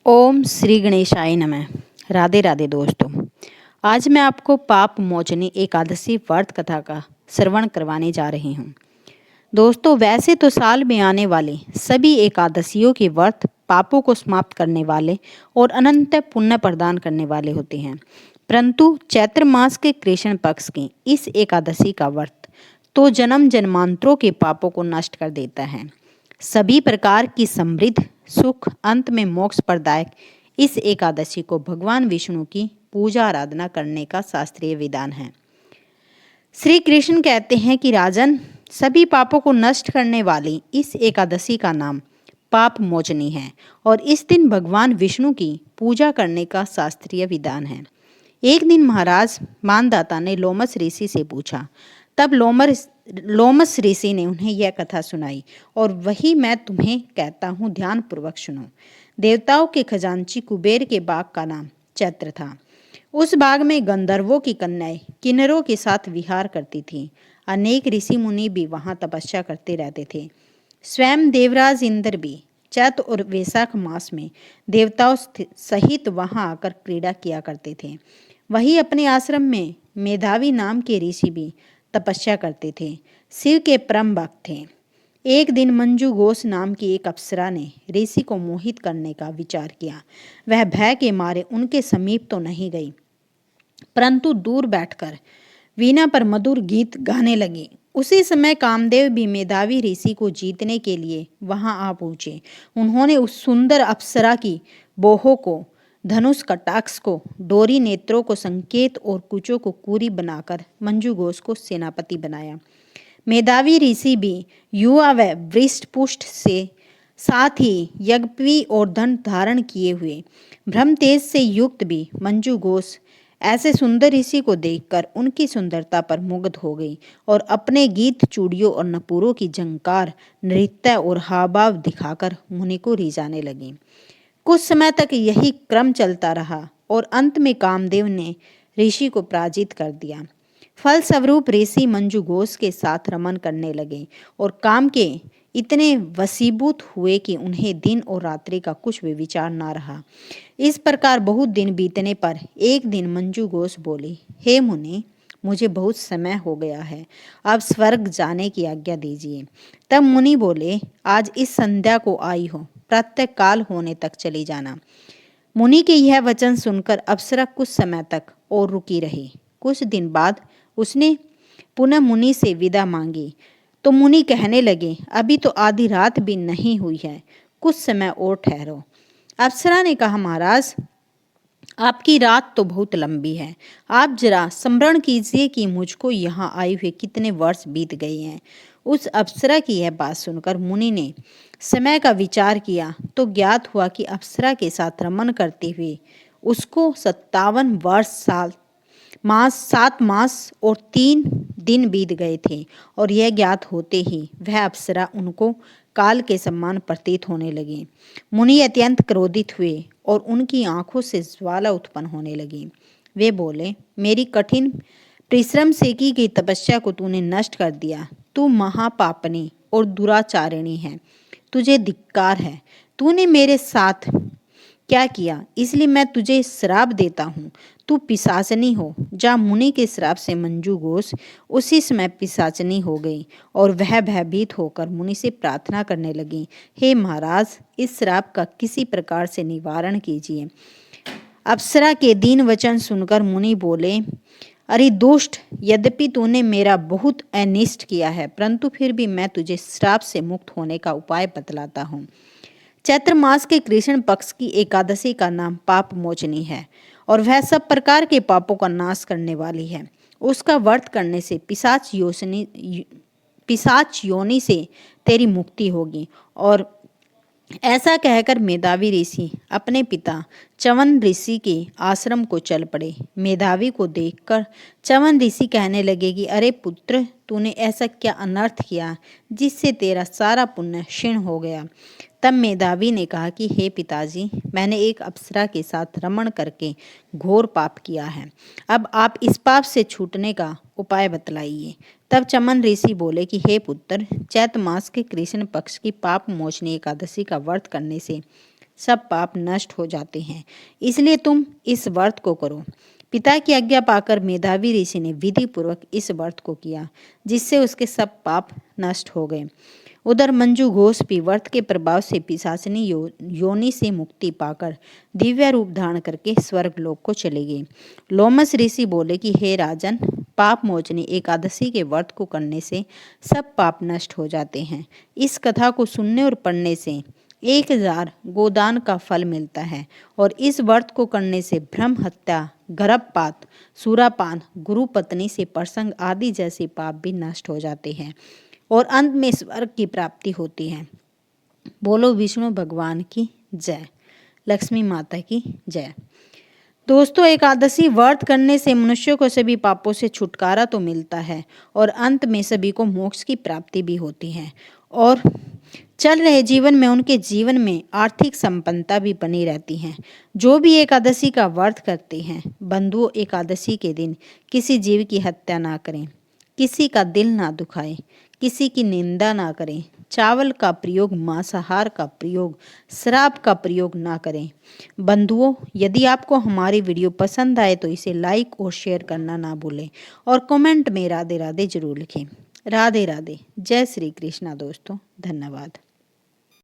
ओम श्री गणेशाय नमः। राधे राधे दोस्तों। आज मैं आपको पाप मोचनी एकादशी व्रत कथा का श्रवण करवाने जा रही हूँ। दोस्तों, वैसे तो साल में आने वाले सभी एकादशियों के व्रत पापों को समाप्त करने वाले और अनंत पुण्य प्रदान करने वाले होते हैं, परंतु चैत्र मास के कृष्ण पक्ष की इस एकादशी का व्रत तो जन्म जन्मांतरों के पापों को नष्ट कर देता है। सभी प्रकार की समृद्ध सुख अंत में मोक्ष प्रदायक इस एकादशी को भगवान विष्णु की पूजा आराधना करने का शास्त्रीय विधान है। श्री कृष्ण कहते हैं कि राजन, सभी पापों को नष्ट करने वाली इस एकादशी का नाम पाप मोचनी है और इस दिन भगवान विष्णु की पूजा करने का शास्त्रीय विधान है। एक दिन महाराज मानदाता ने लोमस ऋषि से पूछा। तब लोमस ऋषि ने उन्हें यह कथा सुनाई और वही मैं तुम्हें कहता हूँ, ध्यान पूर्वक सुनो। देवताओं के खजांची कुबेर के बाग का नाम चैत्र था। उस बाग में गंधर्वों की कन्याएं किन्नरों के साथ विहार करती थीं। अनेक ऋषि मुनि भी वहां तपस्या करते रहते थे। स्वयं देवराज इंद्र भी चैत्र और वैशाख मास में देवताओं सहित वहां आकर क्रीड़ा किया करते थे। वही अपने आश्रम में मेधावी नाम के ऋषि भी तपस्या करते थे, शिव के परम भक्त थे। एक दिन मंजू घोष नाम की एक अप्सरा ने ऋषि को मोहित करने का विचार किया। वह भय के मारे उनके समीप तो नहीं गई, परंतु दूर बैठकर वीणा पर मधुर गीत गाने लगी। उसी समय कामदेव भी मेधावी ऋषि को जीतने के लिए वहां आ पहुंचे। उन्होंने उस सुंदर अप्सरा की बोहों को, धनुष कटाक्ष को, डोरी नेत्रों को संकेत और कुचों को कूरी बनाकर मंजू घोष को सेनापति बनाया। मेधावी ऋषि भी युवा व वृष्ट पुष्ट से साथ ही यज्ञपी और धन धारण किए हुए ब्रह्म तेज से युक्त भी मंजू घोष ऐसे सुंदर ऋषि को देखकर उनकी सुंदरता पर मुग्ध हो गई और अपने गीत, चूड़ियों और नपुरों की झंकार, नृत्य और हावभाव दिखाकर मुनि को रिझाने लगी। कुछ समय तक यही क्रम चलता रहा और अंत में कामदेव ने ऋषि को पराजित कर दिया। फलस्वरूप ऋषि मंजू घोष के साथ रमन करने लगे और काम के इतने वशीभूत हुए कि उन्हें दिन और रात्रि का कुछ भी विचार ना रहा। इस प्रकार बहुत दिन बीतने पर एक दिन मंजू घोष बोली, हे मुनि, मुझे बहुत समय हो गया है, अब स्वर्ग जाने की आज्ञा दीजिए। तब मुनि बोले, आज इस संध्या को आई हो, प्रातः काल होने तक चली जाना। मुनि के यह वचन सुनकर अप्सरा कुछ समय तक और रुकी रही। कुछ दिन बाद उसने पुनः मुनि से विदा मांगी तो मुनि कहने लगे, अभी तो आधी रात भी नहीं हुई है, कुछ समय और ठहरो। अप्सरा ने कहा, महाराज, आपकी रात तो बहुत लंबी है, आप जरा स्मरण कीजिए कि मुझको यहाँ आए हुए कितने वर्ष बीत गए हैं। उस अप्सरा की यह बात सुनकर मुनि ने समय का विचार किया तो ज्ञात हुआ कि अप्सरा के साथ रमन करते हुए उसको 57 वर्ष 7 मास और 3 दिन बीत गए थे और यह ज्ञात होते ही वह अप्सरा उनको काल के समान प्रतीत होने लगी। मुनि अत्यंत क्रोधित हुए और उनकी आंखों से ज्वाला उत्पन्न होने लगी। वे बोले, मेरी कठिन परिश्रम से की गई तपस्या को तूने नष्ट कर दिया। तू महापापनी और दुराचारिणी है, तुझे धिक्कार है। तूने मेरे साथ क्या किया, इसलिए मैं तुझे श्राप देता हूँ। तू पिशाचनी हो। जा। मुनि के श्राप से मंजू घोष उसी समय पिशाचनी हो गई और वह भयभीत होकर मुनि से प्रार्थना करने लगी, हे महाराज, इस श्राप का किसी प्रकार से निवारण कीजिए। अप्सरा के दीन वचन सुनकर मुनि बोले, अरे दुष्ट, यद्यपि तूने मेरा बहुत अनिष्ट किया है, परंतु फिर भी मैं तुझे श्राप से मुक्त होने का उपाय बतलाता हूँ। चैत्र मास के कृष्ण पक्ष की एकादशी का नाम पाप मोचनी है और वह सब प्रकार के पापों का नाश करने वाली है। उसका व्रत करने से पिशाच योनि से तेरी मुक्ति होगी। और ऐसा कहकर मेधावी ऋषि अपने पिता च्यवन ऋषि के आश्रम को चल पड़े। मेधावी को देखकर च्यवन ऋषि कहने लगे कि अरे पुत्र, तूने ऐसा क्या अनर्थ किया जिससे तेरा सारा पुण्य क्षीण हो गया। तब मेधावी ने कहा कि हे पिताजी, मैंने एक अप्सरा के साथ रमण करके घोर पाप किया है। अब आप इस पाप से छूटने का उपाय बतलाइए। तब च्यवन ऋषि बोले कि हे पुत्र, चैत्र मास के कृष्ण पक्ष की पाप मोचनी एकादशी का व्रत करने से सब पाप नष्ट हो जाते हैं। इसलिए तुम इस व्रत को करो। पिता की आज्ञा पाकर मेधावी ऋषि ने विधि पूर्वक इस व्रत को किया, जिससे उसके सब पाप नष्ट हो गए। उधर मंजू घोष भी व्रत के प्रभाव से पिशाचिनी योनि से मुक्ति पाकर दिव्य रूप धारण करके स्वर्ग लोक को चले गए। लोमस ऋषि बोले कि हे राजन, पाप मोचनी एकादशी के व्रत को करने से सब पाप नष्ट हो जाते हैं। इस कथा को सुनने और पढ़ने से 1000 गोदान का फल मिलता है और इस व्रत को करने से ब्रह्म हत्या, गर्भपात, सुरापान, गुरु पत्नी से प्रसंग आदि जैसे पाप भी नष्ट हो जाते हैं और अंत में स्वर्ग की प्राप्ति होती है। बोलो विष्णु भगवान की जय, लक्ष्मी माता की जय। दोस्तों, एकादशी व्रत करने से मनुष्य को सभी पापों से छुटकारा तो मिलता है और अंत में सभी को मोक्ष की प्राप्ति भी होती है और चल रहे जीवन में उनके जीवन में आर्थिक संपन्नता भी बनी रहती है। जो भी एकादशी का व्रत करते हैं, बंधुओं, एकादशी के दिन किसी जीव की हत्या ना करें, किसी का दिल ना दुखाएं, किसी की निंदा ना करें, चावल का प्रयोग, मांसाहार का प्रयोग, शराब का प्रयोग ना करें। बंधुओं, यदि आपको हमारी वीडियो पसंद आए तो इसे लाइक और शेयर करना ना भूलें और कमेंट में राधे राधे जरूर लिखें। राधे राधे, जय श्री कृष्णा दोस्तों, धन्यवाद।